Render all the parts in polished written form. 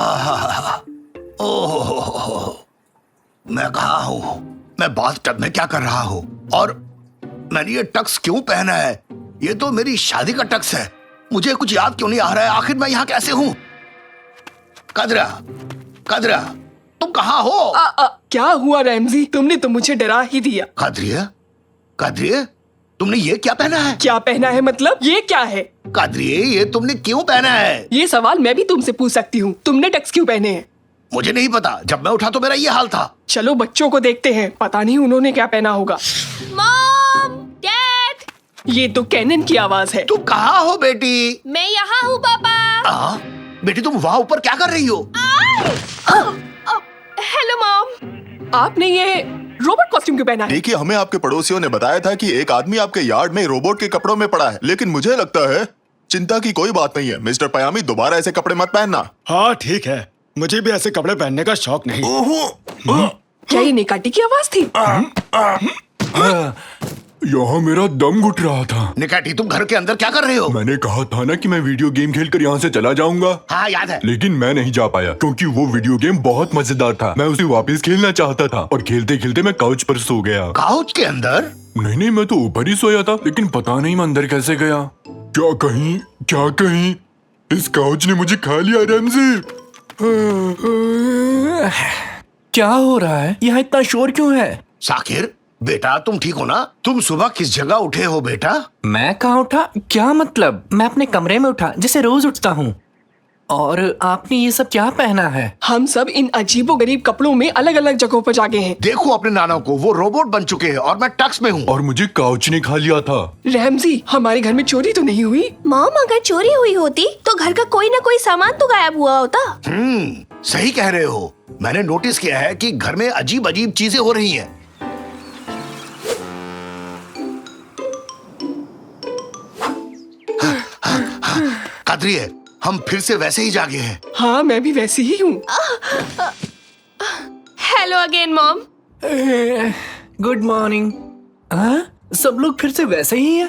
ओह, मैं कहाँ हूँ? मैं बाथटब में क्या कर रहा हूँ? और मैंने ये टक्स क्यों पहना है? ये तो मेरी शादी का टक्स है। मुझे कुछ याद क्यों नहीं आ रहा है? आखिर मैं यहाँ कैसे हूँ? कदरा, कदरा, तुम कहाँ हो? क्या हुआ रैमजी? तुमने तो मुझे डरा ही दिया। कदरिया, कदरिया, तुमने ये क्या पहना है? क्या पहना है मतलब? ये क्या है? कदरिया, ये तुमने क्यों पहना है? ये सवाल मैं भी तुमसे पूछ सकती हूँ। तुमने टक्स क्यों पहने हैं? मुझे नहीं पता। जब मैं उठा तो मेरा ये हाल था। चलो बच्चों को देखते हैं, पता नहीं उन्होंने क्या पहना होगा। मॉम, डैड, ये तो कैनन की आवाज है। तुम कहाँ हो बेटी? मैं यहाँ हूँ पापा। बेटी तुम वहाँ ऊपर क्या कर रही हो? Hello mom. आपने ये रोबोट कॉस्ट्यूम क्यों पहना है? देखिए, हमें आपके पड़ोसियों ने बताया था कि एक आदमी आपके यार्ड में रोबोट के कपड़ों में पड़ा है, लेकिन मुझे लगता है चिंता की कोई बात नहीं है। मिस्टर पयामी, दोबारा ऐसे कपड़े मत पहनना। हाँ ठीक है, मुझे भी ऐसे कपड़े पहनने का शौक नहीं। क्या ये निकाटी की आवाज थी? यहाँ मेरा दम घुट रहा था। निकाटी, तुम घर के अंदर क्या कर रहे हो? मैंने कहा था ना कि मैं वीडियो गेम खेलकर यहाँ से चला जाऊंगा। हाँ याद है। लेकिन मैं नहीं जा पाया क्योंकि वो वीडियो गेम बहुत मजेदार था। मैं उसे वापस खेलना चाहता था और खेलते खेलते मैं काउच पर सो गया। काउच के अंदर? नहीं, मैं तो ऊपर ही सोया था, लेकिन पता नहीं मैं अंदर कैसे गया। क्या कहीं इस काउच ने मुझे खा लिया रैमजी? क्या हो रहा है? यहाँ इतना शोर क्यों है? साकिर, बेटा तुम ठीक हो ना? तुम सुबह किस जगह उठे हो बेटा? मैं कहाँ उठा? क्या मतलब? मैं अपने कमरे में उठा, जैसे रोज उठता हूँ। और आपने ये सब क्या पहना है? हम सब इन अजीबोगरीब कपड़ों में अलग अलग जगहों पर जागे हैं। देखो अपने नाना को, वो रोबोट बन चुके हैं और मैं टक्स में हूँ। और मुझे काउच ने खा लिया था। रैमजी, हमारे घर में चोरी तो नहीं हुई? मॉम, अगर चोरी हुई होती तो घर का कोई ना कोई सामान तो गायब हुआ होता। सही कह रहे हो। मैंने नोटिस किया है कि घर में अजीब अजीब चीजें हो रही हैं। कदरिए, हम फिर से वैसे ही जागे हैं। हाँ, मैं भी वैसी ही हूँ। Hello again mom. Good morning. सब लोग फिर से वैसे ही हैं?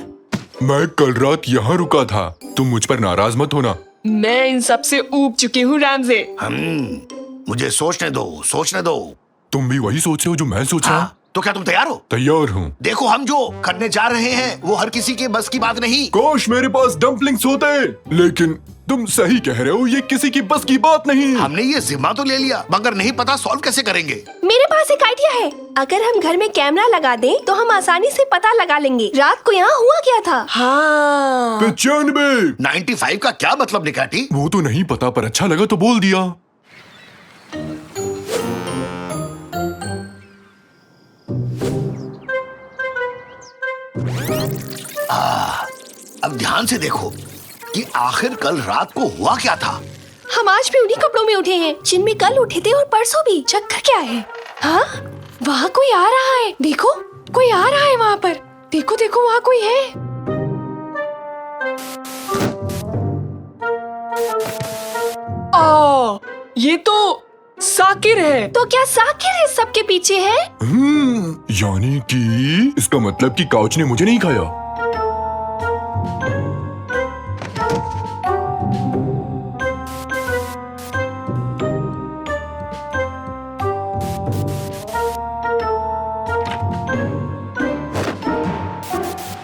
मैं कल रात यहाँ रुका था। तुम मुझ पर नाराज मत होना। मैं इन सब से ऊब चुकी हूँ रैमजे। मुझे सोचने दो। तुम भी वही सोच रहे हो जो मैं सोच रहा हूँ? तो क्या तुम तैयार हो? तैयार हूँ। देखो, हम जो करने जा रहे हैं वो हर किसी के बस की बात नहीं। काश मेरे पास डम्पलिंग्स होते, लेकिन तुम सही कह रहे हो, ये किसी की बस की बात नहीं। हमने ये जिम्मा तो ले लिया, मगर नहीं पता सॉल्व कैसे करेंगे। मेरे पास एक आइडिया है। अगर हम घर में कैमरा लगा दें तो हम आसानी से पता लगा लेंगे रात को यहाँ हुआ क्या था। हाँ। 95। 95 का क्या मतलब निकाटी? वो तो नहीं पता, पर अच्छा लगा तो बोल दिया। अब ध्यान से देखो कि आखिर कल रात को हुआ क्या था। हम आज भी उन्हीं कपड़ों में उठे हैं जिनमें कल उठे थे और परसों भी। चक्कर क्या है? हाँ, वहाँ कोई आ रहा है। देखो, कोई आ रहा है वहाँ पर। देखो देखो, वहाँ कोई है। ये तो साकिर है। तो क्या साकिर इस सब के पीछे है? यानी कि इसका मतलब कि काउच ने मुझे नहीं खाया।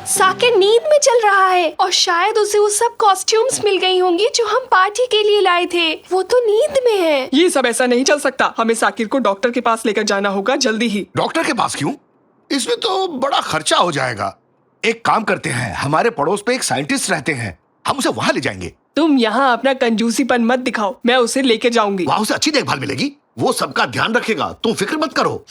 साकिर नींद में चल रहा है और शायद उसे वो सब कॉस्ट्यूम्स मिल गई होंगी जो हम पार्टी के लिए लाए थे। वो तो नींद में है। ये सब ऐसा नहीं चल सकता। हमें साकिर को डॉक्टर के पास लेकर जाना होगा जल्दी ही। डॉक्टर के पास क्यों? इसमें तो बड़ा खर्चा हो जाएगा। एक काम करते हैं, हमारे पड़ोस पे एक साइंटिस्ट रहते हैं, हम उसे वहाँ ले जाएंगे। तुम यहाँ अपना कंजूसीपन मत दिखाओ, मैं उसे लेके जाऊंगी। वहाँ उसे अच्छी देखभाल मिलेगी, वो सबका ध्यान रखेगा, तुम फिक्र मत करो।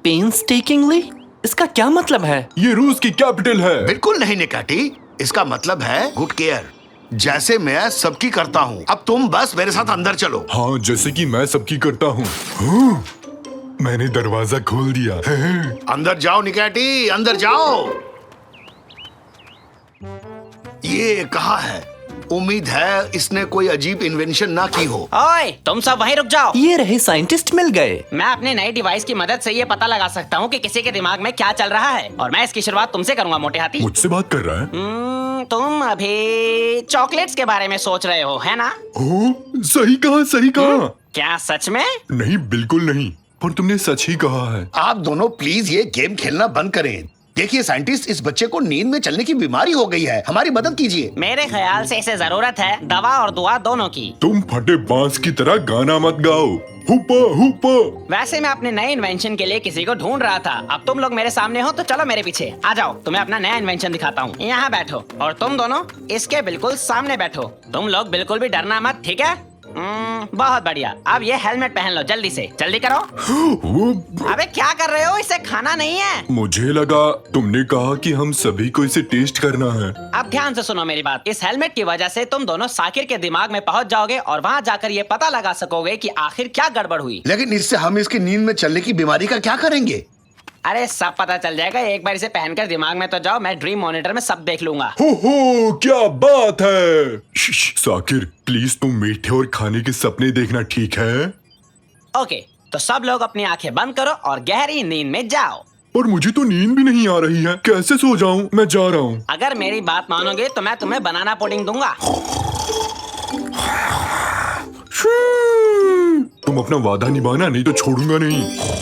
पेन्सटेकिंगली? इसका क्या मतलब है? ये रूस की कैपिटल है। बिल्कुल नहीं निकाटी, इसका मतलब है गुड केयर, जैसे मैं सबकी करता हूँ। अब तुम बस मेरे साथ अंदर चलो। हाँ, जैसे कि मैं सबकी करता हूँ। मैंने दरवाजा खोल दिया। अंदर जाओ निकाटी, अंदर जाओ। ये कहाँ है? उम्मीद है इसने कोई अजीब इन्वेंशन ना की हो। ओए, तुम सब वहीं रुक जाओ। ये रहे साइंटिस्ट मिल गए। मैं अपने नए डिवाइस की मदद से ये पता लगा सकता हूँ कि किसी के दिमाग में क्या चल रहा है, और मैं इसकी शुरुआत तुमसे करूंगा मोटे हाथी। मुझसे बात कर रहा है? तुम अभी चॉकलेट्स के बारे में सोच रहे हो, है ना? ओ, सही कहा, सही कहा। क्या सच में? नहीं, बिल्कुल नहीं, पर तुमने सच ही कहा है। आप दोनों प्लीज ये गेम खेलना बंद करें। देखिए साइंटिस्ट, इस बच्चे को नींद में चलने की बीमारी हो गई है, हमारी मदद कीजिए। मेरे ख्याल से इसे जरूरत है दवा और दुआ दोनों की। तुम फटे बांस की तरह गाना मत गाओ। हुप्पा हुप्पा। वैसे मैं अपने नए इन्वेंशन के लिए किसी को ढूंढ रहा था। अब तुम लोग मेरे सामने हो तो चलो मेरे पीछे आ जाओ, तुम्हें अपना नया इन्वेंशन दिखाता हूँ। यहाँ बैठो और तुम दोनों इसके बिल्कुल सामने बैठो। तुम लोग बिल्कुल भी डरना मत, ठीक है? बहुत बढ़िया। अब ये हेलमेट पहन लो, जल्दी से, जल्दी करो। अबे क्या कर रहे हो? इसे खाना नहीं है। मुझे लगा तुमने कहा कि हम सभी को इसे टेस्ट करना है। अब ध्यान से सुनो मेरी बात। इस हेलमेट की वजह से तुम दोनों साकिर के दिमाग में पहुंच जाओगे और वहां जाकर ये पता लगा सकोगे कि आखिर क्या गड़बड़ हुई। लेकिन इससे हम इसकी नींद में चलने की बीमारी का क्या करेंगे? अरे सब पता चल जाएगा। एक बार इसे पहनकर दिमाग में तो जाओ, मैं ड्रीम मॉनिटर में सब देख लूंगा। हो, क्या बात है। साकिर, प्लीज तुम मीठे और खाने के सपने देखना, ठीक है? ओके, तो सब लोग अपनी आंखें बंद करो और गहरी नींद में जाओ। पर मुझे तो नींद भी नहीं आ रही है, कैसे सो जाऊं? मैं जा रहा हूँ। अगर मेरी बात मानोगे तो मैं तुम्हें बनाना पुडिंग दूंगा। तुम अपना वादा निभाना, नहीं तो छोड़ूंगा नहीं।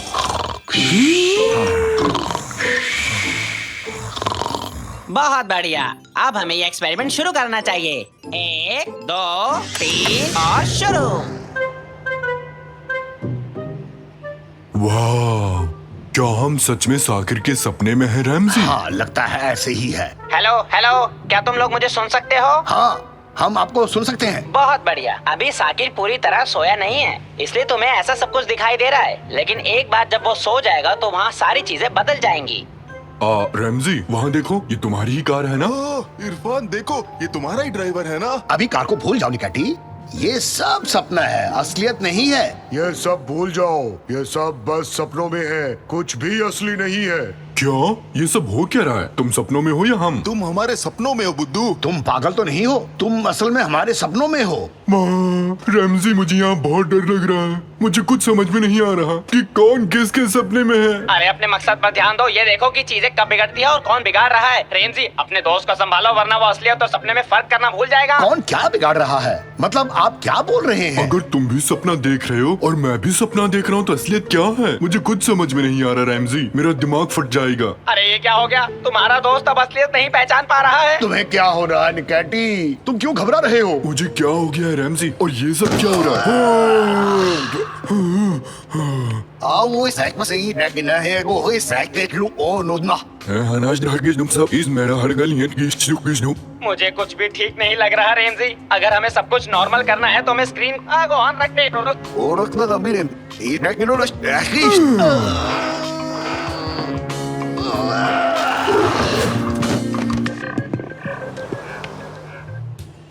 बहुत बढ़िया। अब हमें ये एक्सपेरिमेंट शुरू करना चाहिए। 1 2 3 और शुरू। वाह, क्या हम सच में साकिर के सपने में हैं, रैमजी? हाँ, लगता है ऐसे ही है। हेलो हेलो, क्या तुम लोग मुझे सुन सकते हो? हाँ, हम आपको सुन सकते हैं। बहुत बढ़िया। अभी साकिर पूरी तरह सोया नहीं है, इसलिए तुम्हें ऐसा सब कुछ दिखाई दे रहा है। लेकिन एक बार जब वो सो जाएगा तो वहाँ सारी चीजें बदल जाएंगी। रैमजी, वहाँ देखो, ये तुम्हारी ही कार है ना? इरफान देखो, ये तुम्हारा ही ड्राइवर है ना? अभी कार को भूल जाओ निकैटी, ये सब सपना है, असलियत नहीं है। ये सब भूल जाओ, ये सब बस सपनों में है, कुछ भी असली नहीं है। क्या? ये सब हो क्या रहा है? तुम सपनों में हो या हम? तुम हमारे सपनों में हो बुद्धू। तुम पागल तो नहीं हो? तुम असल में हमारे सपनों में हो। माँ, रैमजी, मुझे यहाँ बहुत डर लग रहा है। मुझे कुछ समझ में नहीं आ रहा कि कौन किसके सपने में है। अरे अपने मकसद पर ध्यान दो। ये देखो कि चीजें कब बिगड़ती है और कौन बिगाड़ रहा है। रेमजी, अपने दोस्त को संभालो, वरना वो असलियत और सपने में फर्क करना भूल जाएगा। कौन क्या बिगाड़ रहा है? मतलब आप क्या बोल रहे हैं? अगर तुम भी सपना देख रहे हो और मैं भी सपना देख रहा हूँ तो असलियत क्या है? मुझे कुछ समझ में नहीं आ रहा रैमजी, मेरा दिमाग फट जाएगा। अरे ये क्या हो गया? तुम्हारा दोस्त अब असलियत नहीं पहचान पा रहा है। तुम्हें क्या हो रहा है निकैटी? तुम क्यों घबरा रहे हो? मुझे क्या हो गया है रैमजी, और ये सब क्या हो रहा है? मुझे कुछ भी ठीक नहीं लग रहा रेमजी। अगर हमें सब कुछ नॉर्मल करना है तो हमें स्क्रीन ऑन रखने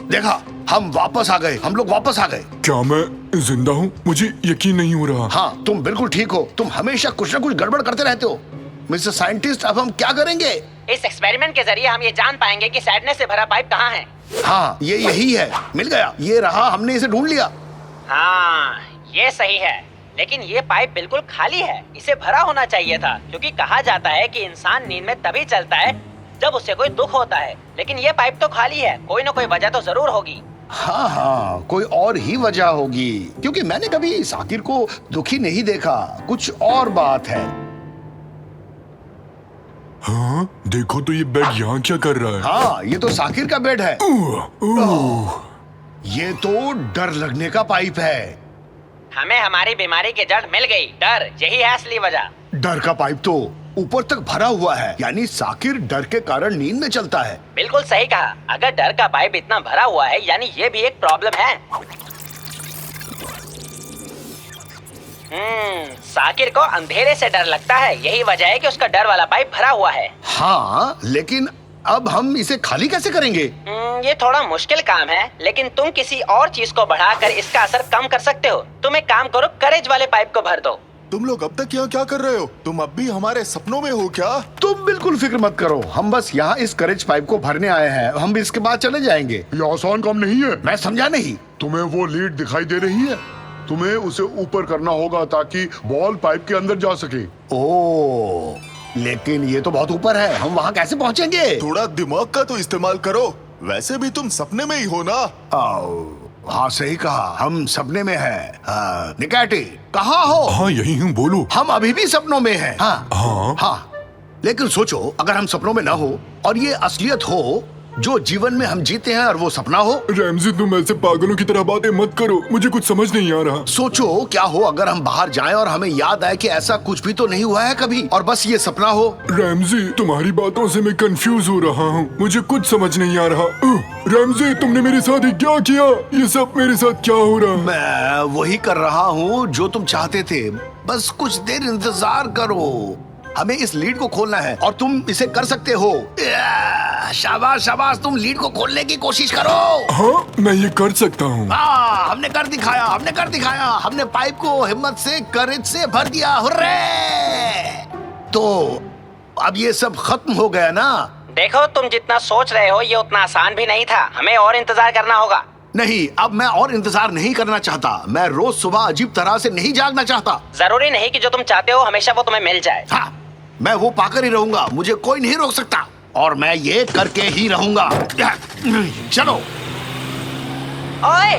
देखा, हम वापस आ गए, हम लोग वापस आ गए। क्या मैं जिंदा हूँ? मुझे यकीन नहीं हो रहा। हाँ, तुम बिल्कुल ठीक हो। तुम हमेशा कुछ न कुछ गड़बड़ करते रहते हो। मिस्टर साइंटिस्ट, अब हम क्या करेंगे? इस एक्सपेरिमेंट के जरिए हम ये जान पाएंगे कि सैडनेस से भरा पाइप कहाँ है। हाँ, ये यही है। मिल गया, ये रहा, हमने इसे ढूंढ लिया। हाँ, ये सही है। लेकिन ये पाइप बिल्कुल खाली है। इसे भरा होना चाहिए था, क्योंकि कहा जाता है कि इंसान नींद में तभी चलता है जब उसे कोई दुख होता है। लेकिन ये पाइप तो खाली है, कोई न कोई वजह तो जरूर होगी। हाँ हाँ, कोई और ही वजह होगी, क्योंकि मैंने कभी साकिर को दुखी नहीं देखा। कुछ और बात है। हाँ, देखो तो ये बेड यहाँ क्या कर रहा है? हाँ, ये तो साकिर का बेड है। ये तो डर लगने का पाइप है। हमें हमारी बीमारी की जड़ मिल गई, डर। यही है असली वजह। डर का पाइप तो ऊपर तक भरा हुआ है, यानी साकिर डर के कारण नींद में चलता है। बिल्कुल सही कहा। अगर डर का पाइप इतना भरा हुआ है, यानी ये भी एक प्रॉब्लम है। साकिर को अंधेरे से डर लगता है, यही वजह है कि उसका डर वाला पाइप भरा हुआ है। हाँ, लेकिन अब हम इसे खाली कैसे करेंगे? ये थोड़ा मुश्किल काम है, लेकिन तुम किसी और चीज को बढ़ाकर इसका असर कम कर सकते हो। तुम एक काम करो, करेज वाले पाइप को भर दो। तुम लोग अब तक यहाँ क्या कर रहे हो? तुम अब भी हमारे सपनों में हो क्या? तुम बिल्कुल फिक्र मत करो, हम बस यहाँ इस करेज पाइप को भरने आए हैं। हम भी इसके बाद चले जाएंगे। ये आसान काम नहीं है। मैं समझा नहीं। तुम्हें वो लीड दिखाई दे रही है? तुम्हें उसे ऊपर करना होगा ताकि बॉल पाइप के अंदर जा सके। ओह, लेकिन ये तो बहुत ऊपर है, हम वहाँ कैसे पहुँचेंगे? थोड़ा दिमाग का तो इस्तेमाल करो। वैसे भी तुम सपने में ही हो ना। हाँ सही कहा, हम सपने में हैं। निकैटी कहाँ हो? हाँ यही हूँ, बोलो। हम अभी भी सपनों में हैं। हाँ हाँ हाँ, लेकिन सोचो अगर हम सपनों में ना हो और ये असलियत हो जो जीवन में हम जीते हैं और वो सपना हो। रैमजी तुम ऐसे पागलों की तरह बातें मत करो, मुझे कुछ समझ नहीं आ रहा। सोचो क्या हो अगर हम बाहर जाएं और हमें याद आए कि ऐसा कुछ भी तो नहीं हुआ है कभी और बस ये सपना हो। रैमजी तुम्हारी बातों से मैं कंफ्यूज हो रहा हूँ, मुझे कुछ समझ नहीं आ रहा। रैमजी तुमने मेरे साथ ही क्या किया? ये सब मेरे साथ क्या हो रहा है? मैं वही कर रहा हूँ जो तुम चाहते थे, बस कुछ देर इंतजार करो। हमें इस लीड को खोलना है और तुम इसे कर सकते हो। शाबाश शाबाश, तुम लीड को खोलने की कोशिश करो। हाँ मैं ये कर सकता हूँ। हमने कर दिखाया, हमने कर दिखाया। हमने पाइप को हिम्मत से, करेज से भर दिया। हुर्रे! तो अब ये सब खत्म हो गया ना? देखो तुम जितना सोच रहे हो ये उतना आसान भी नहीं था, हमें और इंतजार करना होगा। नहीं, अब मैं और इंतजार नहीं करना चाहता। मैं रोज सुबह अजीब तरह से नहीं जागना चाहता। जरूरी नहीं कि जो तुम चाहते हो हमेशा वो तुम्हें मिल जाए। हाँ, मैं वो पाकर ही रहूंगा, मुझे कोई नहीं रोक सकता और मैं ये करके ही रहूंगा। चलो। ओए,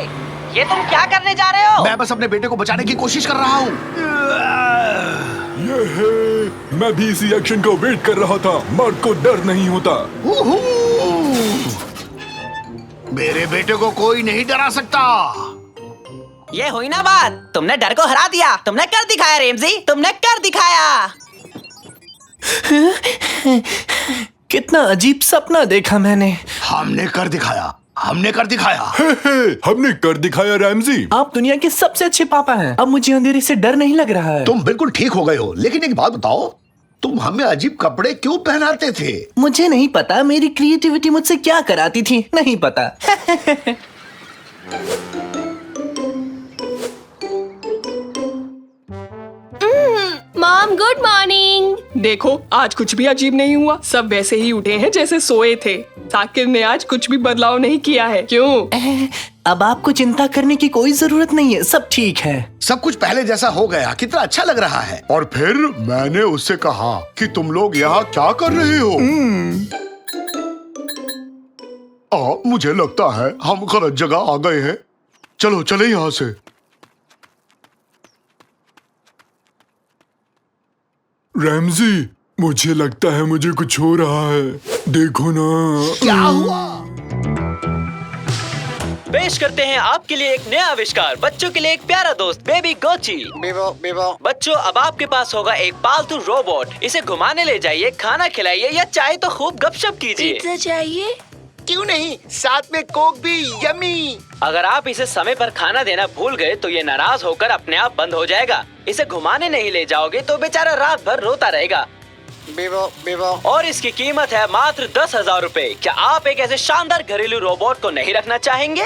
ये तुम क्या करने जा रहे हो? मैं बस अपने बेटे को बचाने की कोशिश कर रहा हूँ। मैं भी इसी एक्शन को वेट कर रहा था। मर्द को डर नहीं होता। मेरे बेटे को कोई नहीं डरा सकता। ये हुई ना बात, तुमने डर को हरा दिया, तुमने कर दिखाया रैमजी, तुमने कर दिखाया। कितना अजीब सपना देखा मैंने। हमने कर दिखाया, हमने कर दिखाया। हमने कर दिखाया रैमजी। आप दुनिया के सबसे अच्छे पापा हैं। अब मुझे अंधेरे से डर नहीं लग रहा है। तुम बिल्कुल ठीक हो गए हो, लेकिन एक बात बताओ, तुम हमें अजीब कपड़े क्यों पहनाते थे? मुझे नहीं पता, मेरी क्रिएटिविटी मुझसे क्या कराती थी, नहीं पता। Mom good morning. देखो आज कुछ भी अजीब नहीं हुआ, सब वैसे ही उठे हैं जैसे सोए थे। साकिर ने आज कुछ भी बदलाव नहीं किया है। क्यों? अब आपको चिंता करने की कोई जरूरत नहीं है, सब ठीक है। सब कुछ पहले जैसा हो गया, कितना अच्छा लग रहा है। और फिर मैंने उससे कहा कि तुम लोग यहाँ क्या कर रहे हो? मुझे लगता है हम गलत जगह आ गए हैं। चलो चले यहाँ से। रैमजी मुझे लगता है मुझे कुछ हो रहा है, देखो ना। क्या हुआ? पेश करते हैं आपके लिए एक नया आविष्कार, बच्चों के लिए एक प्यारा दोस्त, बेबी गोची। Vivo Vivo. बच्चों अब आपके पास होगा एक पालतू रोबोट। इसे घुमाने ले जाइए, खाना खिलाइए या चाहे तो खूब गपशप कीजिए। पिज्जा चाहिए? क्यों नहीं, साथ में कोक भी। यम्मी। अगर आप इसे समय पर खाना देना भूल गए तो ये नाराज होकर अपने आप बंद हो जाएगा। इसे घुमाने नहीं ले जाओगे तो बेचारा रात भर रोता रहेगा। Vivo Vivo. और इसकी कीमत है मात्र 10,000 रूपए। क्या आप एक ऐसे शानदार घरेलू रोबोट को नहीं रखना चाहेंगे?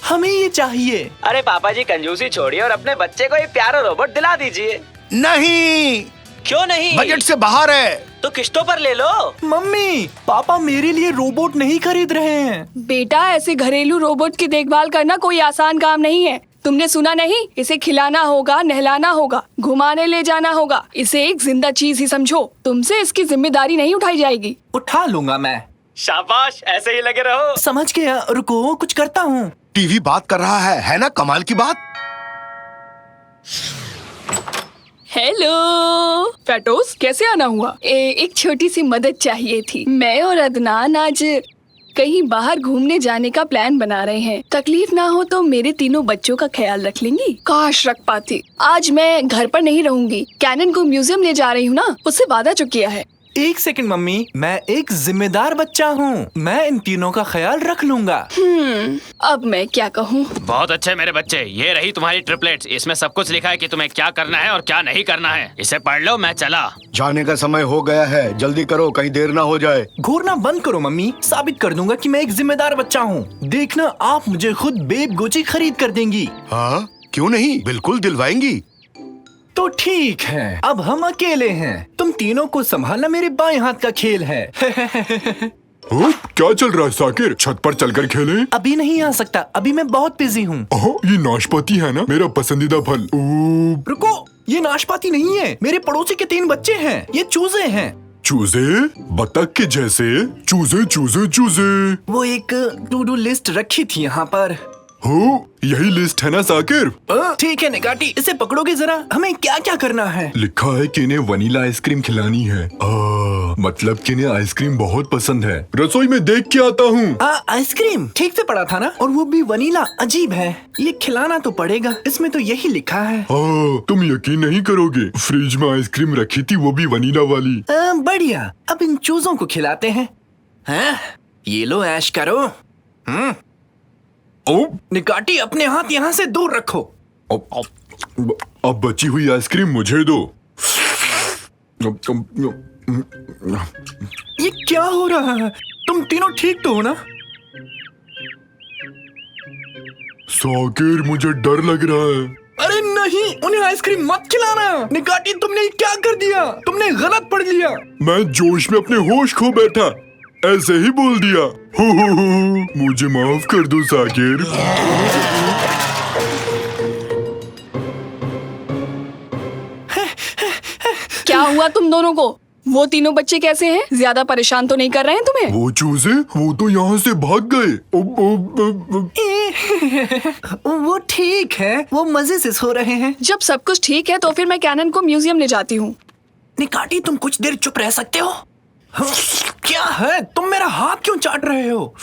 हमें ये चाहिए। अरे पापा जी कंजूसी छोड़िए और अपने बच्चे को ये प्यारा रोबोट दिला दीजिए। नहीं। क्यों नहीं? बजट से बाहर है। तो किस्तों पर ले लो। मम्मी पापा मेरे लिए रोबोट नहीं खरीद रहे हैं। बेटा ऐसे घरेलू रोबोट की देखभाल करना कोई आसान काम नहीं है। तुमने सुना नहीं? इसे खिलाना होगा, नहलाना होगा, घुमाने ले जाना होगा। इसे एक जिंदा चीज ही समझो। तुमसे इसकी जिम्मेदारी नहीं उठाई जाएगी। उठा लूंगा मैं। शाबाश, ऐसे ही लगे रहो। समझ गया, रुको कुछ करता हूँ। टीवी बात कर रहा है ना? कमाल की बात। हेलो फैटोस, कैसे आना हुआ? एक छोटी सी मदद चाहिए थी। मैं और अदनान आज कहीं बाहर घूमने जाने का प्लान बना रहे हैं। तकलीफ ना हो तो मेरे तीनों बच्चों का ख्याल रख लेंगी? काश रख पाती। आज मैं घर पर नहीं रहूंगी, कैनन को म्यूजियम ले जा रही हूँ ना, उससे वादा जो किया है। एक सेकंड मम्मी, मैं एक जिम्मेदार बच्चा हूँ, मैं इन तीनों का ख्याल रख लूंगा। अब मैं क्या कहूँ? बहुत अच्छे मेरे बच्चे, ये रही तुम्हारी ट्रिपलेट्स। इसमें सब कुछ लिखा है कि तुम्हें क्या करना है और क्या नहीं करना है। इसे पढ़ लो, मैं चला। जाने का समय हो गया है, जल्दी करो कहीं देर ना हो जाए। घूरना बंद करो मम्मी, साबित कर दूंगा कि मैं एक जिम्मेदार बच्चा हूँ। देखना आप मुझे खुद बेब गोची खरीद कर देंगी। हाँ क्यों नहीं, बिल्कुल दिलवाएंगी। तो ठीक है, अब हम अकेले हैं। तुम तीनों को संभालना मेरे बाएं हाथ का खेल है। क्या चल रहा है साकिर? छत पर चलकर खेलें? अभी नहीं आ सकता, अभी मैं बहुत बिजी हूँ। ये नाशपाती है ना, मेरा पसंदीदा फल। रुको, ये नाशपाती नहीं है, मेरे पड़ोसी के 3 बच्चे हैं, ये चूजे हैं। चूजे बतख के जैसे चूजे चूजे चूजे। वो एक टू डू लिस्ट रखी थी यहाँ पर। हो यही लिस्ट है ना साकिर? ठीक है निकाटी, इसे पकड़ोगे जरा, हमें क्या क्या करना है? लिखा है कि इन्हें वनीला आइसक्रीम खिलानी है। मतलब कि इन्हें आइसक्रीम बहुत पसंद है। रसोई में देख के आता हूँ। आइसक्रीम ठीक से पड़ा था ना, और वो भी वनीला। अजीब है, ये खिलाना तो पड़ेगा, इसमें तो यही लिखा है। तुम यकीन नहीं करोगे, फ्रिज में आइसक्रीम रखी थी, वो भी वनीला वाली। बढ़िया, अब इन चूजों को खिलाते हैं। ये लो ऐश करो। निकाटी अपने हाथ यहाँ से दूर रखो। अब बची हुई आइसक्रीम मुझे दो। ये क्या हो रहा है? तुम तीनों ठीक तो हो ना? साकिर मुझे डर लग रहा है। अरे नहीं, उन्हें आइसक्रीम मत खिलाना। निकाटी तुमने क्या कर दिया? तुमने गलत पढ़ लिया। मैं जोश में अपने होश खो बैठा, ऐसे ही बोल दिया। हो, मुझे माफ कर दो साकिर। क्या हुआ तुम दोनों को? वो तीनों बच्चे कैसे हैं? ज्यादा परेशान तो नहीं कर रहे हैं तुम्हें? वो चूजे, वो तो यहाँ से भाग गए। वो ठीक है, वो मजे से सो रहे हैं। जब सब कुछ ठीक है तो फिर मैं कैनन को म्यूजियम ले जाती हूँ। निकाटी तुम कुछ देर चुप रह सकते हो? क्या है, तुम मेरा हाथ क्यों चाट रहे हो?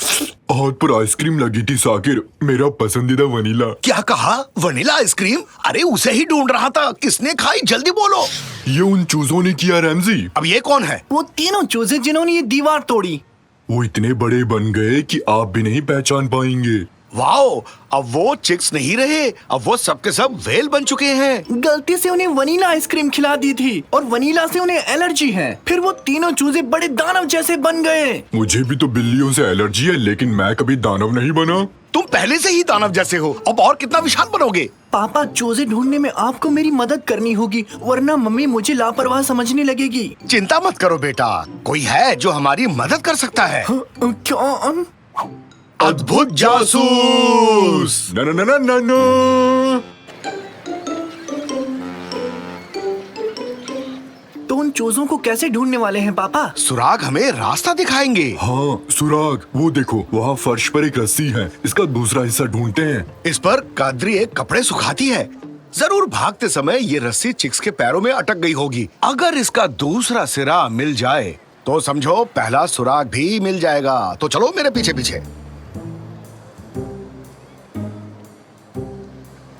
हाथ पर आइसक्रीम लगी थी साकिर, मेरा पसंदीदा वनीला। क्या कहा? Vanilla ice cream? अरे उसे ही ढूंढ रहा था। किसने खाई? जल्दी बोलो। ये उन चूजों ने किया रैमजी। अब ये कौन है? वो तीनों चूजे जिन्होंने ये दीवार तोड़ी। वो इतने बड़े बन गए कि आप भी नहीं पहचान पाएंगे। वाओ, अब वो चिक्स नहीं रहे, अब वो सब के सब व्हेल बन चुके हैं। गलती से उन्हें वनीला आइसक्रीम खिला दी थी और वनीला से उन्हें एलर्जी है। फिर वो तीनों चूजे बड़े दानव जैसे बन गए। मुझे भी तो बिल्लियों से एलर्जी है, लेकिन मैं कभी दानव नहीं बना। तुम पहले से ही दानव जैसे हो, अब और कितना विशाल बनोगे? पापा, चूजे ढूंढने में आपको मेरी मदद करनी होगी, वरना मम्मी मुझे लापरवाह समझने लगेगी। चिंता मत करो बेटा, कोई है जो हमारी मदद कर सकता है। क्या? अद्भुत जासूस। ना ना ना ना ना। तो उन चूजों को कैसे ढूंढने वाले हैं पापा? सुराग हमें रास्ता दिखाएंगे। हाँ सुराग, वो देखो वहाँ फर्श पर एक रस्सी है, इसका दूसरा हिस्सा ढूंढते हैं। इस पर कादरी एक कपड़े सुखाती है। जरूर भागते समय ये रस्सी चिक्स के पैरों में अटक गई होगी। अगर इसका दूसरा सिरा मिल जाए तो समझो पहला सुराग भी मिल जाएगा। तो चलो मेरे पीछे पीछे।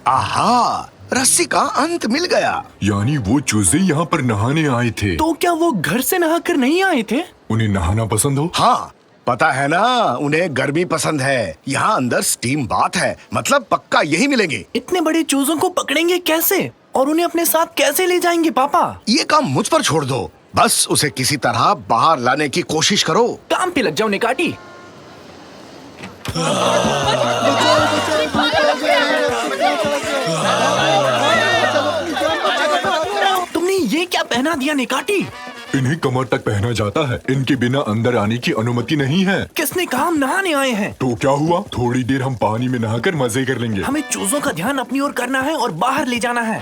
आहा, रस्सी का अंत मिल गया। यानी वो चूजे यहाँ पर नहाने आए थे। तो क्या वो घर से नहाकर नहीं आए थे? उन्हें नहाना पसंद हो? हाँ, पता है ना, उन्हें गर्मी पसंद है। यहाँ अंदर स्टीम बाथ है, मतलब पक्का यही मिलेंगे। इतने बड़े चूजों को पकड़ेंगे कैसे और उन्हें अपने साथ कैसे ले जाएंगे पापा? ये काम मुझ पर छोड़ दो, बस उसे किसी तरह बाहर लाने की कोशिश करो। काम पे लग जाओ निकाटी। तुमने ये क्या पहना दिया निकाटी? इन्हें कमर तक पहना जाता है, इनके बिना अंदर आने की अनुमति नहीं है। किसने कहा हम नहाने आए हैं? तो क्या हुआ, थोड़ी देर हम पानी में नहाकर मजे कर लेंगे। हमें चूजों का ध्यान अपनी ओर करना है और बाहर ले जाना है।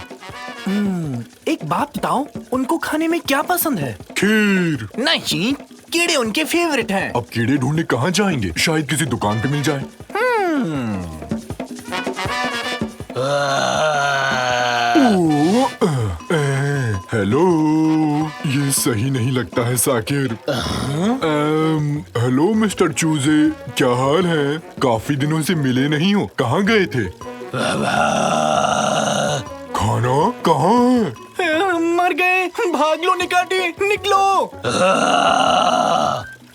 एक बात बताओ, उनको खाने में क्या पसंद है? खीर। नहीं, कीड़े उनके फेवरेट हैं। अब कीड़े ढूंढने कहाँ जाएंगे? शायद किसी दुकान पे मिल जाए। हेलो, ये सही नहीं लगता है साकिर। हेलो मिस्टर चूजे, क्या हाल है? काफी दिनों से मिले नहीं हो, कहाँ गए थे? खाना कहाँ है? मर गए, भाग लो निकाटी, निकलो।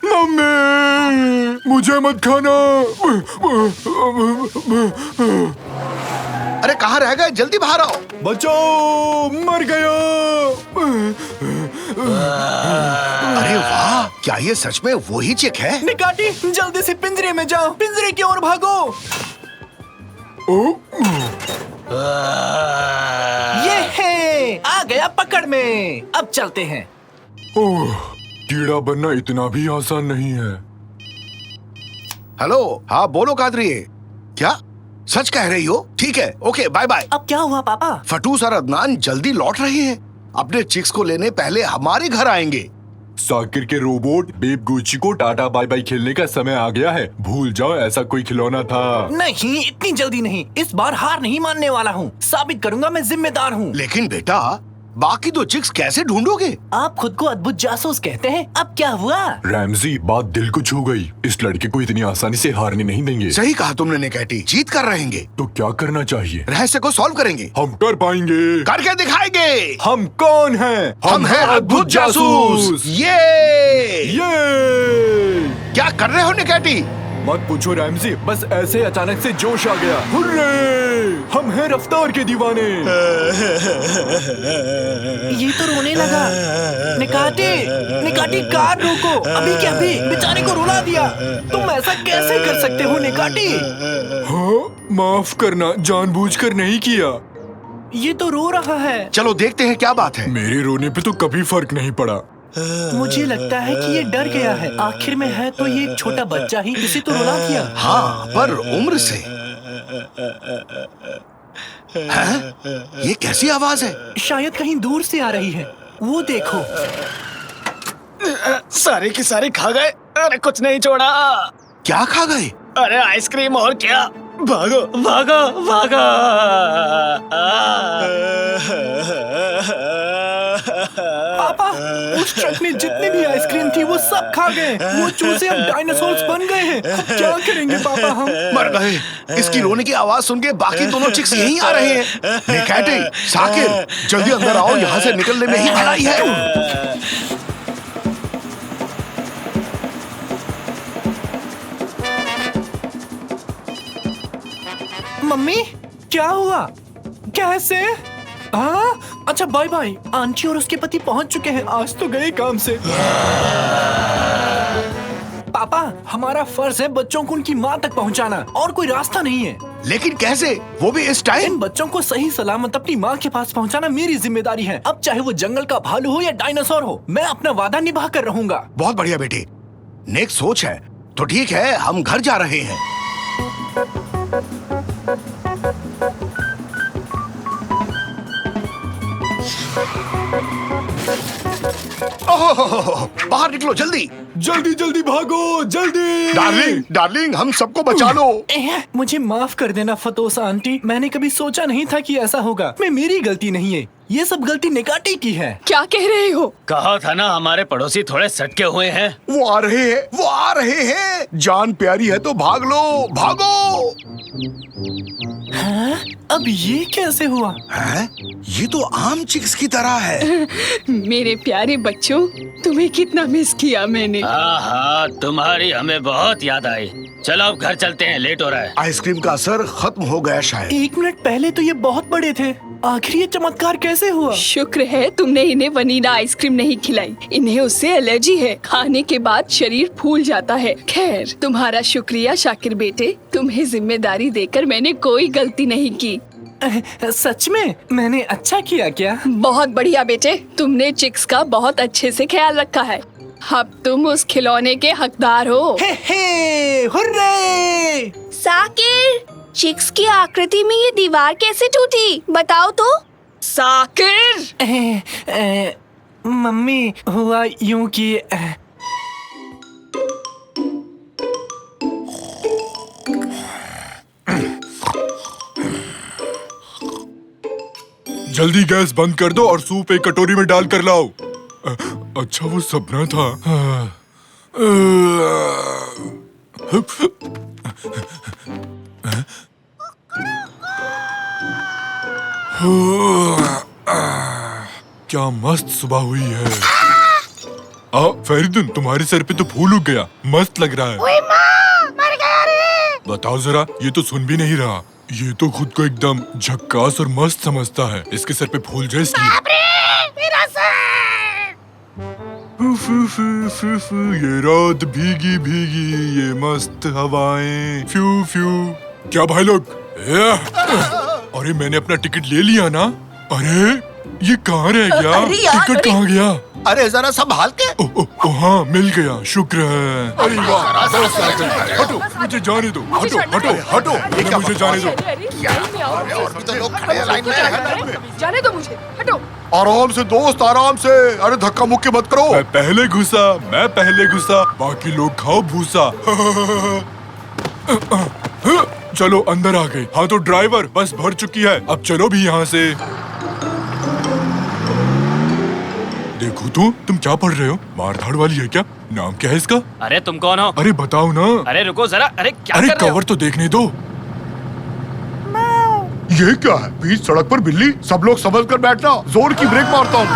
मम्मी, मुझे मत खाना। अरे कहाँ रह गए? जल्दी बाहर आओ। बचाओ, मर गया। अरे वाह, क्या ये सच में वही चिक है? निकाटी, जल्दी से पिंजरे में जाओ, पिंजरे की ओर भागो। ये है, आ गया पकड़ में। अब चलते हैं। ओह, कीड़ा बनना इतना भी आसान नहीं है। हेलो, हाँ बोलो कादरी। क्या सच कह रही हो? ठीक है, ओके, बाय बाय। अब क्या हुआ पापा? फटूस और अदनान जल्दी लौट रहे हैं। अपने चिक्स को लेने पहले हमारे घर आएंगे। साकिर के रोबोट बेब गुची को टाटा बाय बाय खेलने का समय आ गया है। भूल जाओ ऐसा कोई खिलौना था। नहीं, इतनी जल्दी नहीं। इस बार हार नहीं मानने वाला हूँ। साबित करूंगा मैं जिम्मेदार हूँ। लेकिन बेटा, बाकी दो चिक्स कैसे ढूंढोगे? आप खुद को अद्भुत जासूस कहते हैं। अब क्या हुआ? रैमजी, बात दिल को छू गई। इस लड़के को इतनी आसानी से हारने नहीं देंगे। सही कहा तुमने निकैटी, जीत कर रहेंगे। तो क्या करना चाहिए? रहस्य को सॉल्व करेंगे। हम कर पाएंगे। करके दिखाएंगे। हम कौन हैं? हम हैं अद्भुत जासूस। ये क्या कर रहे हो निकैटी? मत पूछो रैमजी, बस ऐसे अचानक से जोश आ गया। हुर्रे! हम हैं रफ्तार के दीवाने। ये तो रोने लगा। निकाटी कार रोको, अभी के अभी बेचारे को रुला दिया। तुम ऐसा कैसे कर सकते हो निकाटी? हाँ, माफ करना, जानबूझकर नहीं किया। ये तो रो रहा है। चलो देखते हैं क्या बात है। मेरे रोने पे तो कभी फर्क नहीं पड़ा। मुझे लगता है कि ये डर गया है। आखिर में है तो ये एक छोटा बच्चा ही, इसे तो रुला दिया। हाँ, पर उम्र से। हैं? ये कैसी आवाज है? शायद कहीं दूर से आ रही है। वो देखो। सारे के सारे खा गए। अरे कुछ नहीं छोड़ा। क्या खा गए? अरे आइसक्रीम और क्या। भागो भागो भागो। पापा, उस ट्रक में जितनी भी आइसक्रीम थी वो सब खा गए। वो चूजे अब डायनासोर्स बन गए हैं। अब क्या करेंगे पापा हम? मर गए। इसकी रोने की आवाज सुन के बाकी दोनों चिक्स यहीं आ रहे हैं। निकैटी, साकिर, जल्दी अंदर आओ, यहाँ से निकलने में ही भलाई है। मम्मी, क्या हुआ? कैसे? हाँ, अच्छा बाय बाय। आंटी और उसके पति पहुंच चुके हैं। आज तो गए काम से। पापा, हमारा फर्ज है बच्चों को उनकी माँ तक पहुंचाना, और कोई रास्ता नहीं है। लेकिन कैसे, वो भी इस टाइम? इन बच्चों को सही सलामत अपनी माँ के पास पहुंचाना मेरी जिम्मेदारी है। अब चाहे वो जंगल का भालू हो या डायनासोर हो, मैं अपना वादा निभा कर रहूंगा। बहुत बढ़िया बेटी, नेक सोच है। तो ठीक है, हम घर जा रहे हैं। ओह, बाहर निकलो जल्दी। जल्दी जल्दी भागो, जल्दी। डार्लिंग, डार्लिंग, हम सबको बचा लो। मुझे माफ कर देना फतोसा आंटी, मैंने कभी सोचा नहीं था कि ऐसा होगा। मैं मेरी गलती नहीं है, ये सब गलती निकाटी की है। क्या कह रहे हो? कहा था ना हमारे पड़ोसी थोड़े सटके हुए हैं। वो आ रहे हैं, वो आ रहे हैं। जान प्यारी है तो भाग लो, भागो। हाँ? अब ये कैसे हुआ? हैं? ये तो आम चिक्स की तरह है। मेरे प्यारे बच्चों, तुम्हें कितना मिस किया मैंने। हाँ, तुम्हारी हमें बहुत याद आई। चलो अब घर चलते हैं, लेट हो रहा है। आइसक्रीम का असर खत्म हो गया शायद। 1 मिनट पहले तो ये बहुत बड़े थे, आखिर ये चमत्कार कैसे हुआ? शुक्र है तुमने इन्हें वनीला आइसक्रीम नहीं खिलाई। इन्हें उससे एलर्जी है। खाने के बाद शरीर फूल जाता है। खैर, तुम्हारा शुक्रिया शाकिर बेटे। तुम्हें जिम्मेदारी देकर मैंने कोई गलती नहीं की। सच में? मैंने अच्छा किया क्या? बहुत बढ़िया बेटे, तुमने चिक्स का बहुत अच्छे से ख्याल रखा है। अब तुम उस खिलौने के हकदार हो। हे, हुर्रे! साकिर, चिक्स की आकृति में ये दीवार कैसे टूटी, बताओ तो। साकिर! मम्मी, हुआ यूं कि जल्दी गैस बंद कर दो और सूप एक कटोरी में डाल कर लाओ। अच्छा, वो सपना था। क्या मस्त सुबह हुई है। फरीदुन, तुम्हारे सर पे तो फूल उग गया, मस्त लग रहा है। ओए माँ, मर गया रे। बताओ जरा, ये तो सुन भी नहीं रहा। ये तो खुद को एकदम झक्कास और मस्त समझता है। इसके सर पे फूल जाए इसलिए। मेरा सर। ये रात भीगी भीगी, ये मस्त हवाएं, फ्यू फ्यू। क्या भाई लोग? अरे मैंने अपना टिकट ले लिया ना। अरे ये कहाँ रह गया? टिकट कहाँ गया? अरे जरा संभाल के। हाँ, मिल गया, शुक्र है। अरे वाह, हटो, मुझे जाने दो। हटो हटो हटो, मुझे जाने दो। जाने दो मुझे, हटो। आराम से दोस्त, आराम से। अरे धक्का मुक्की मत करो। मैं पहले घुसा, बाकी लोग खाओ भूसा। चलो अंदर आ गए। हाँ तो ड्राइवर, बस भर चुकी है, अब चलो भी यहाँ से। देखो तो तुम क्या पढ़ रहे हो? मारधाड़ वाली है क्या? नाम क्या है इसका? अरे तुम कौन हो? अरे बताओ ना। अरे रुको जरा, अरे क्या अरे कर रहे हो? कवर तो देखने दो। ये क्या है? बीच सड़क पर बिल्ली। सब लोग समझ कर बैठना, जोर की ब्रेक मारता हूँ।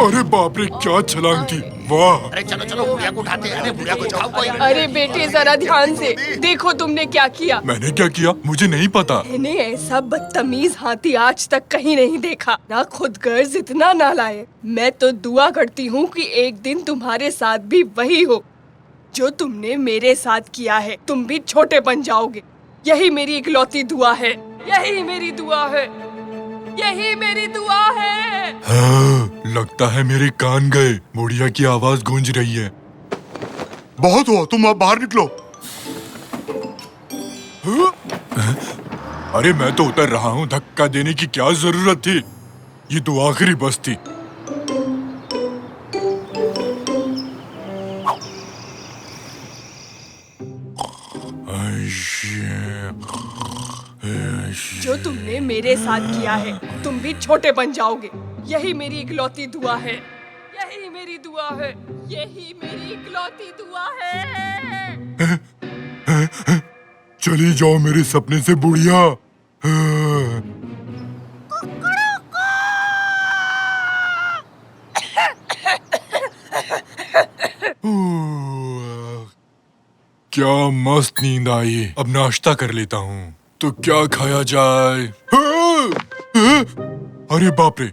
अरे बाप रे, क्या छलांग थी, वाह। अरे चलो चलो, बुढ़िया को उठाते हैं। अरे बुढ़िया को उठाओ कोई। अरे बेटे जरा ध्यान से देखो, तुमने क्या किया। मैंने क्या किया? मुझे नहीं पता। मैंने ऐसा बदतमीज हाथी आज तक कहीं नहीं देखा, ना खुद गर्ज इतना ना लाए। मैं तो दुआ करती हूँ कि एक दिन तुम्हारे साथ भी वही हो जो तुमने मेरे साथ किया है। तुम भी छोटे बन जाओगे, यही मेरी इकलौती दुआ है, यही मेरी दुआ है, यही मेरी दुआ है। हाँ, लगता है मेरे कान गए। बुढ़िया की आवाज गूंज रही है। बहुत हुआ, तुम अब बाहर निकलो। अरे मैं तो उतर रहा हूँ, धक्का देने की क्या जरूरत थी? ये तो आखिरी बस थी। जो तुमने मेरे साथ किया है, तुम भी छोटे बन जाओगे, यही मेरी इकलौती दुआ है, यही मेरी दुआ है, यही मेरी इकलौती दुआ है। चली जाओ मेरे सपने से बुढ़िया। क्या मस्त नींद आई। अब नाश्ता कर लेता हूँ। तो क्या खाया जाए? अरे बाप रे,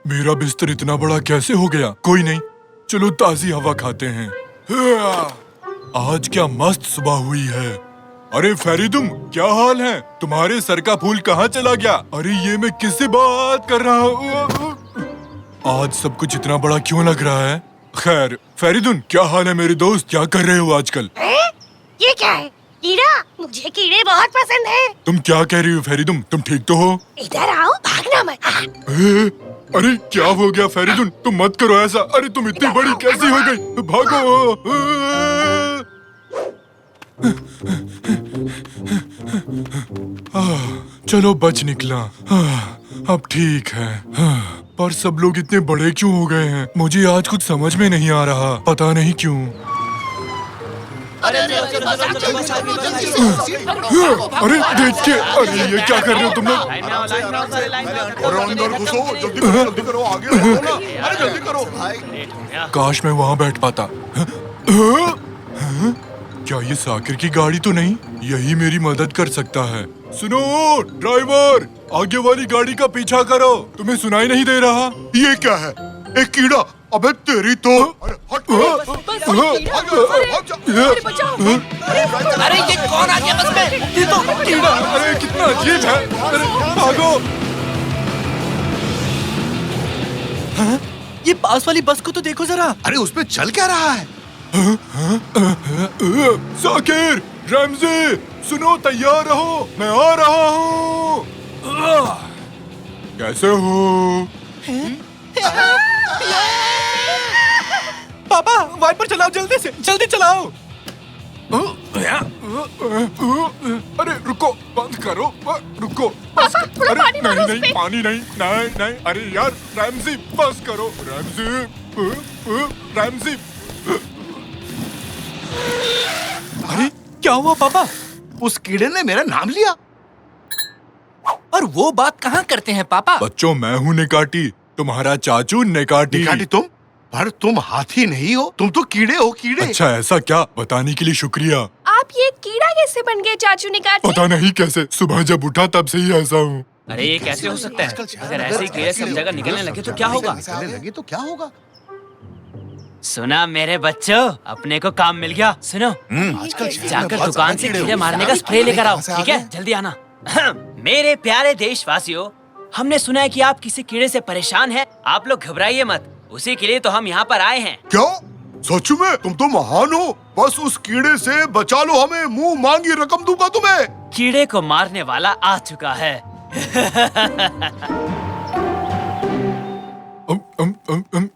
मेरा बिस्तर इतना बड़ा कैसे हो गया? कोई नहीं, चलो ताजी हवा खाते हैं। आज क्या मस्त सुबह हुई है। अरे फेरिदुम, क्या हाल है? तुम्हारे सर का फूल कहाँ चला गया? अरे ये मैं किससे बात कर रहा हूँ? आज सब कुछ इतना बड़ा क्यों लग रहा है? खैर, फेरिदुन, क्या हाल है मेरे दोस्त? क्या कर रहे हो आजकल? ये क्या है? कीड़ा? मुझे कीड़े बहुत पसंद है। तुम क्या कह रही हो फेरिदुम? तुम ठीक तो हो? इधर आओ, भागना मत। अरे क्या हो गया फेरिदुन? तुम मत करो ऐसा। अरे तुम इतनी बड़ी कैसी हो गई? भागो। चलो बच निकला। अब ठीक है। पर सब लोग इतने बड़े क्यों हो गए हैं? मुझे आज कुछ समझ में नहीं आ रहा, पता नहीं क्यों। अरे देखिए, अरे ये क्या कर रहे हो तुम लोग? अरे अंदर घुसो, जल्दी करो, आगे बढ़ो ना। अरे जल्दी करो। काश मैं वहाँ बैठ पाता। क्या ये साकिर की गाड़ी तो नहीं? यही मेरी मदद कर सकता है। सुनो ड्राइवर, आगे वाली गाड़ी का पीछा करो। तुम्हें सुनाई नहीं दे रहा? ये क्या है? एक कीड़ा। अबे तेरी तो। अरे हट। अरे ये कौन आ गया बस में? ये तो कीड़ा। अरे कितना अजीब है। अरे भागो। ये पास वाली बस को तो देखो जरा। अरे उसमें चल क्या रहा है? साकिर, रमजी, सुनो, तैयार रहो, मैं आ रहा हूँ। कैसे हो? पापा, वाइपर चलाओ, जल्दी से, जल्दी चलाओ। अरे रुको, बंद करो, रुको। बस। अरे नहीं, पानी नहीं। अरे यार रैमजी, बस करो। रैमजी। अरे क्या हुआ पापा? उस कीड़े ने मेरा नाम लिया। और वो बात कहाँ करते हैं पापा? बच्चों, मैं हूँ नेकाटी, तुम्हारा चाचू नेकाटी। नेकाटी तुम? पर तुम हाथी नहीं हो, तुम तो कीड़े हो, कीड़े। अच्छा ऐसा क्या? बताने के लिए शुक्रिया। आप ये कीड़ा कैसे बन गए चाचू निकाटी? पता नहीं कैसे, सुबह जब उठा तब से ही ऐसा हूँ। अरे ये कैसे हो सकता है? अगर ऐसे ही कीड़े सब जगह निकलने लगे तो क्या होगा? क्या होगा? सुना मेरे बच्चों, अपने को काम मिल गया। सुनो, जाकर दुकान से कीड़े मारने का स्प्रे लेकर आओ, ठीक है? जल्दी आना। मेरे प्यारे देशवासियों, हमने सुना है कि आप किसी कीड़े से परेशान हैं। आप लोग घबराइए मत, उसी के लिए तो हम यहाँ पर आए हैं। क्या? सच में? तुम तो महान हो। बस उस कीड़े से बचा लो हमें, मुंह मांगी रकम दूंगा तुम्हें। कीड़े को मारने वाला आ चुका है।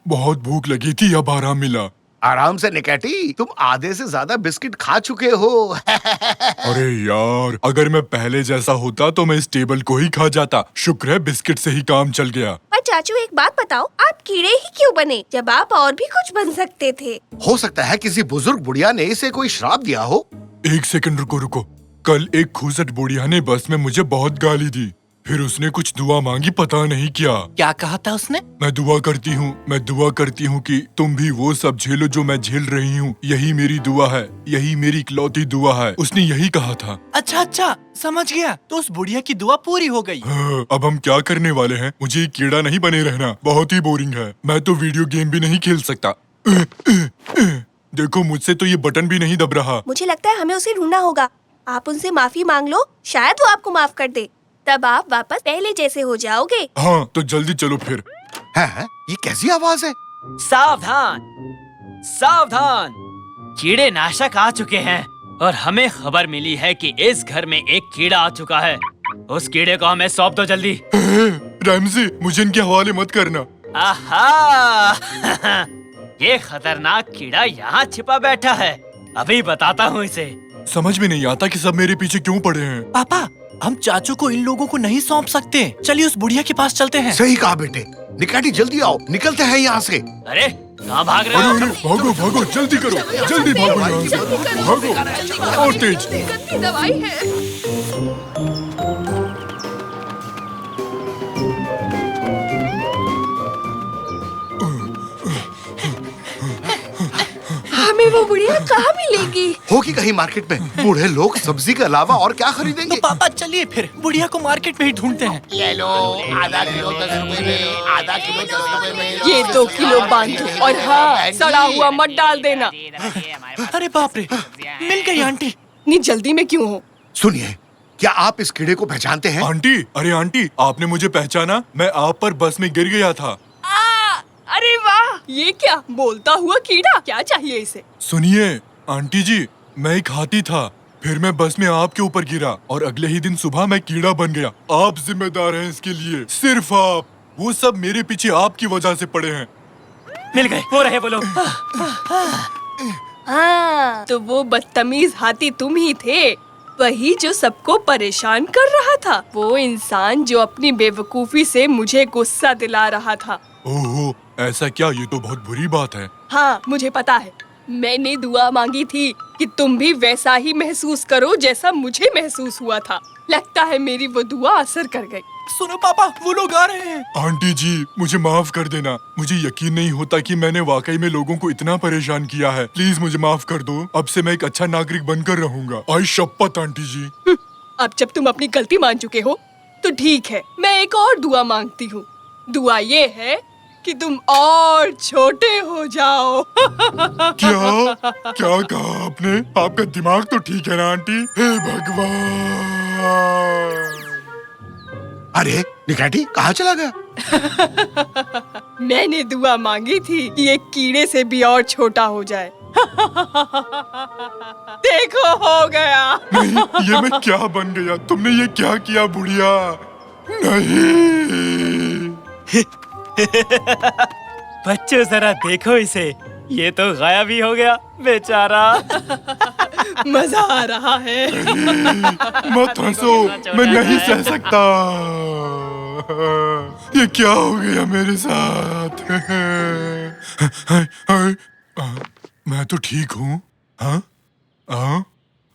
बहुत भूख लगी थी, अब आराम मिला। आराम से निकैटी, तुम आधे से ज्यादा बिस्किट खा चुके हो। अरे यार, अगर मैं पहले जैसा होता तो मैं इस टेबल को ही खा जाता। शुक्र है बिस्किट से ही काम चल गया। पर चाचू एक बात बताओ, आप कीड़े ही क्यों बने जब आप और भी कुछ बन सकते थे? हो सकता है किसी बुजुर्ग बुढ़िया ने इसे कोई श्राप दिया हो। एक सेकंड रुको। कल एक खूसट बुढ़िया ने बस में मुझे बहुत गाली दी। फिर उसने कुछ दुआ मांगी, पता नहीं क्या कहा था उसने? मैं दुआ करती हूँ कि तुम भी वो सब झेलो जो मैं झेल रही हूँ। यही मेरी दुआ है, यही मेरी इकलौती दुआ है। उसने यही कहा था। अच्छा, समझ गया। तो उस बुढ़िया की दुआ पूरी हो गई। हाँ, अब हम क्या करने वाले हैं? मुझे कीड़ा नहीं बने रहना, बहुत ही बोरिंग है। मैं तो वीडियो गेम भी नहीं खेल सकता। देखो, मुझसे तो ये बटन भी नहीं दब रहा। मुझे लगता है हमें उसे ढूंढना होगा। आप उनसे माफी मांग लो, शायद वो आपको माफ कर दे। तब आप वापस पहले जैसे हो जाओगे। हाँ, तो जल्दी चलो फिर। है? ये कैसी आवाज है? सावधान, कीड़े नाशक आ चुके हैं और हमें खबर मिली है कि इस घर में एक कीड़ा आ चुका है। उस कीड़े को हमें सौंप दो जल्दी। रैमजी, मुझे इनके हवाले मत करना। आहा ये खतरनाक कीड़ा यहाँ छिपा बैठा है। अभी बताता हूँ इसे। समझ में नहीं आता कि सब मेरे पीछे क्यों पड़े हैं। पापा, हम चाचू को इन लोगों को नहीं सौंप सकते। चलिए उस बुढ़िया के पास चलते हैं। सही कहा बेटे। निकैटी जल्दी आओ, निकलते हैं यहाँ से। अरे कहाँ भाग रहे हो? भागो, जल्दी करो, जल्दी भागो यहाँ से। भागो, और तेज। दवाई है। हमें वो बुढ़िया कहाँ मिलेगी? होगी कहीं मार्केट में। बूढ़े लोग सब्जी के अलावा और क्या खरीदेंगे? तो पापा चलिए फिर बुढ़िया को मार्केट में ही ढूंढते हैं। ले लो, आधा किलो 10 रुपए में, आधा किलो 10 रुपए में। ये 2 किलो बांधो और हाँ, सड़ा हुआ मत डाल देना। अरे बाप रे, मिल गई आंटी। इतनी जल्दी में क्यों हो? सुनिए, क्या आप इस कीड़े को पहचानते हैं? आंटी, अरे आंटी, आपने मुझे पहचाना? मैं आप पर बस में गिर गया था। अरे वाह, ये क्या बोलता हुआ कीड़ा? क्या चाहिए इसे? सुनिए आंटी जी, मैं एक हाथी था, फिर मैं बस में आपके ऊपर गिरा और अगले ही दिन सुबह मैं कीड़ा बन गया। आप जिम्मेदार हैं इसके लिए, सिर्फ आप। वो सब मेरे पीछे आपकी वजह से पड़े हैं। मिल गए, वो रहे वो लोग। हाँ, तो वो बदतमीज हाथी तुम ही थे, वही जो सबको परेशान कर रहा था। वो इंसान जो अपनी बेवकूफी से मुझे गुस्सा दिला रहा था। ओहो, ऐसा क्या? ये तो बहुत बुरी बात है। हाँ, मुझे पता है। मैंने दुआ मांगी थी कि तुम भी वैसा ही महसूस करो जैसा मुझे महसूस हुआ था। लगता है मेरी वो दुआ असर कर गई। सुनो पापा, वो लोग आ रहे हैं। आंटी जी, मुझे माफ कर देना। मुझे यकीन नहीं होता कि मैंने वाकई में लोगों को इतना परेशान किया है। प्लीज मुझे माफ कर दो। अब से मैं एक अच्छा नागरिक बनकर रहूंगा। आई शपथ आंटी जी। अब जब तुम अपनी गलती मान चुके हो तो ठीक है, मैं एक और दुआ मांगती हूँ। दुआ ये है कि तुम और छोटे हो जाओ। क्या कहा आपने? आपका दिमाग तो ठीक है ना आंटी? हे भगवान! अरे निकैटी कहाँ चला गया? मैंने दुआ मांगी थी कि एक कीड़े से भी और छोटा हो जाए। देखो, हो गया। नहीं, ये मैं क्या बन गया? तुमने ये क्या किया बुढ़िया? नहीं। बच्चों जरा देखो इसे, ये तो गायब ही हो गया बेचारा। मजा आ रहा है। मत हंसो, मैं नहीं सह सकता। ये क्या हो गया मेरे साथ? मैं तो ठीक हूँ। हाँ,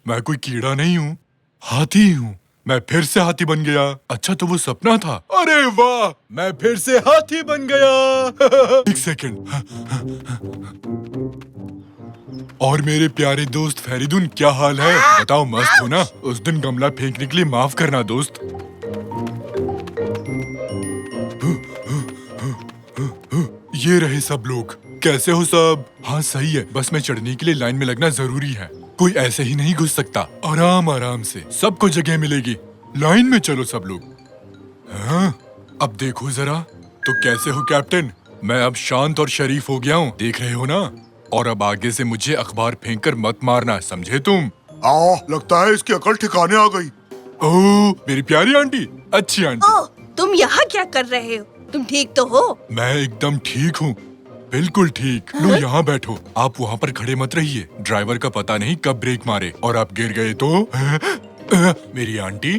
मैं कोई कीड़ा नहीं हूँ, हाथी हूँ। मैं फिर से हाथी बन गया। अच्छा, तो वो सपना था। अरे वाह, मैं फिर से हाथी बन गया। एक सेकंड। और मेरे प्यारे दोस्त फेरिदुन, क्या हाल है? बताओ, मस्त हो ना? उस दिन गमला फेंकने के लिए माफ करना दोस्त। ये रहे सब लोग। कैसे हो सब? हाँ सही है, बस में चढ़ने के लिए लाइन में लगना जरूरी है। कोई ऐसे ही नहीं घुस सकता। आराम आराम से सबको जगह मिलेगी। लाइन में चलो सब लोग। हाँ, अब देखो जरा। तो कैसे हो कैप्टन? मैं अब शांत और शरीफ हो गया हूँ, देख रहे हो ना? और अब आगे से मुझे अखबार फेंक कर मत मारना, समझे तुम? लगता है इसकी अकल ठिकाने आ गई। ओह मेरी प्यारी आंटी, अच्छी आंटी। ओह, तुम यहाँ क्या कर रहे हो? तुम ठीक तो हो? मैं एकदम ठीक हूँ, बिल्कुल ठीक। लो यहाँ बैठो, आप वहाँ पर खड़े मत रहिए। ड्राइवर का पता नहीं कब ब्रेक मारे और आप गिर गए तो मेरी आंटी,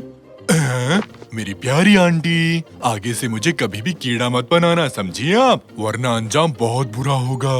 मेरी प्यारी आंटी, आगे से मुझे कभी भी कीड़ा मत बनाना, समझिए आप, वरना अंजाम बहुत बुरा होगा।